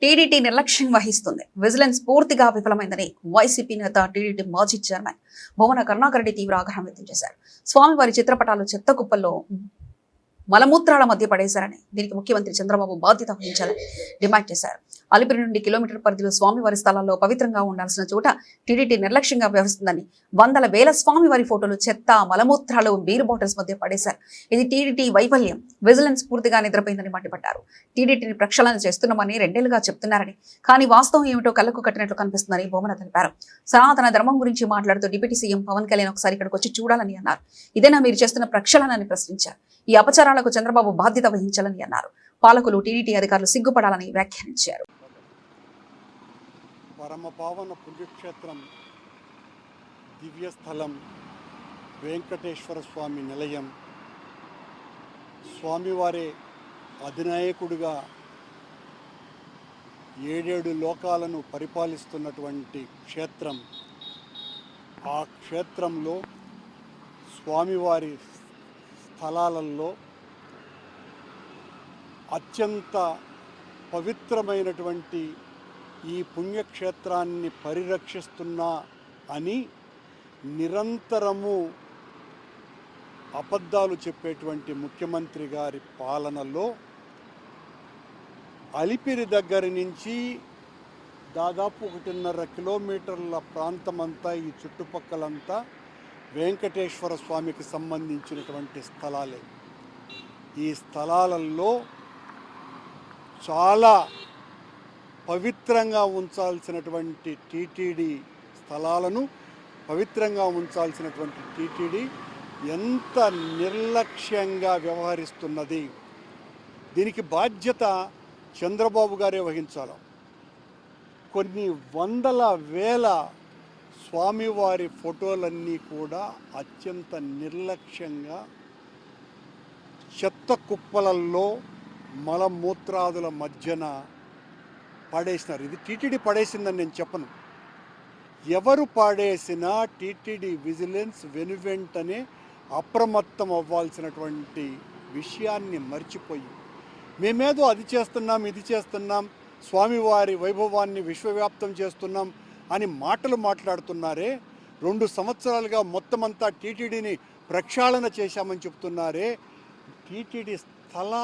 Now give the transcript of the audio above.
TDT నిర్లక్ష్యం వహిస్తుంది. Vigilance పూర్తిగా విఫలమైందని వైసీపీ నేత టీడీటీ మాజీ చైర్మన్ భువన కరుణాకర్ రెడ్డి తీవ్ర ఆగ్రహం వ్యక్తం చేశారు. స్వామివారి చిత్రపటాలు చెత్త కుప్పల్లో మలమూత్రాల మధ్య పడేశారని, దీనికి ముఖ్యమంత్రి చంద్రబాబు బాధ్యత వహించాలని డిమాండ్ చేశారు. అలిపిరి నుండి కిలోమీటర్ పరిధిలో స్వామివారి స్థలాల్లో పవిత్రంగా ఉండాల్సిన చోట టీడీటీ నిర్లక్ష్యంగా వ్యవహరిస్తుందని, వందల వేల స్వామివారి ఫోటోలు చెత్త, మలమూత్రాలు, బీర్ బాటిల్స్ మధ్య పడేశారు. ఇది టీడీటీ వైఫల్యం. విజిలెన్స్ పూర్తిగా నిద్రపోయిందని మండిపడ్డారు. టీడీటీని ప్రక్షాళన చేస్తున్నామని 2 ఏళ్లుగా చెప్తున్నారని, కానీ వాస్తవం ఏమిటో కళ్ళకు కట్టినట్లు కనిపిస్తుందని భువన తెలిపారు. సనాతన ధర్మం గురించి మాట్లాడుతూ డిప్యూటీ సీఎం పవన్ కళ్యాణ్ ఒకసారి ఇక్కడికి వచ్చి చూడాలని అన్నారు. ఇదేనా మీరు చేస్తున్న ప్రక్షాళనని ప్రశ్నించారు. ఈ అపచారాలకు చంద్రబాబు బాధ్యత వహించాలని అన్నారు. పాలకులు, టీడీటీ అధికారులు సిగ్గుపడాలని వ్యాఖ్యానించారు. పరమ పావన పుణ్యక్షేత్రం, దివ్యస్థలం, వెంకటేశ్వర స్వామి నిలయం, స్వామివారే అధినాయకుడిగా 7 లోకాలను పరిపాలిస్తున్నటువంటి క్షేత్రం. ఆ క్షేత్రంలో స్వామివారి స్థలాలలో అత్యంత పవిత్రమైనటువంటి ఈ పుణ్యక్షేత్రాన్ని పరిరక్షిస్తున్నా అని నిరంతరము అబద్ధాలు చెప్పేటువంటి ముఖ్యమంత్రి గారి పాలనలో అలిపిరి దగ్గర నుంచి దాదాపు 1.5 కిలోమీటర్ల ప్రాంతమంతా, ఈ చుట్టుపక్కలంతా వెంకటేశ్వర స్వామికి సంబంధించినటువంటి స్థలాలే. ఈ స్థలాలలో చాలా పవిత్రంగా ఉంచాల్సినటువంటి టీటీడీ స్థలాలను పవిత్రంగా ఉంచాల్సినటువంటి టీటీడీ ఎంత నిర్లక్ష్యంగా వ్యవహరిస్తున్నది. దీనికి బాధ్యత చంద్రబాబు గారే వహించాలి. కొన్ని వందల వేల స్వామివారి ఫోటోలన్నీ కూడా అత్యంత నిర్లక్ష్యంగా చెత్త కుప్పలల్లో మలమూత్రాదుల మధ్యన పడేసినారు. ఇది టీటీడీ పడేసిందని నేను చెప్పను. ఎవరు పడేసినా టీటీడీ విజిలెన్స్ వెనువెంటనే అప్రమత్తం అవ్వాల్సినటువంటి విషయాన్ని మర్చిపోయి, మేమేదో అది చేస్తున్నాం, ఇది చేస్తున్నాం, స్వామివారి వైభవాన్ని విశ్వవ్యాప్తం చేస్తున్నాం అని మాటలు మాట్లాడుతున్నారే. 2 సంవత్సరాలుగా మొత్తమంతా టీటీడీని ప్రక్షాళన చేశామని చెప్తున్నారే. టీటీడీ స్థలా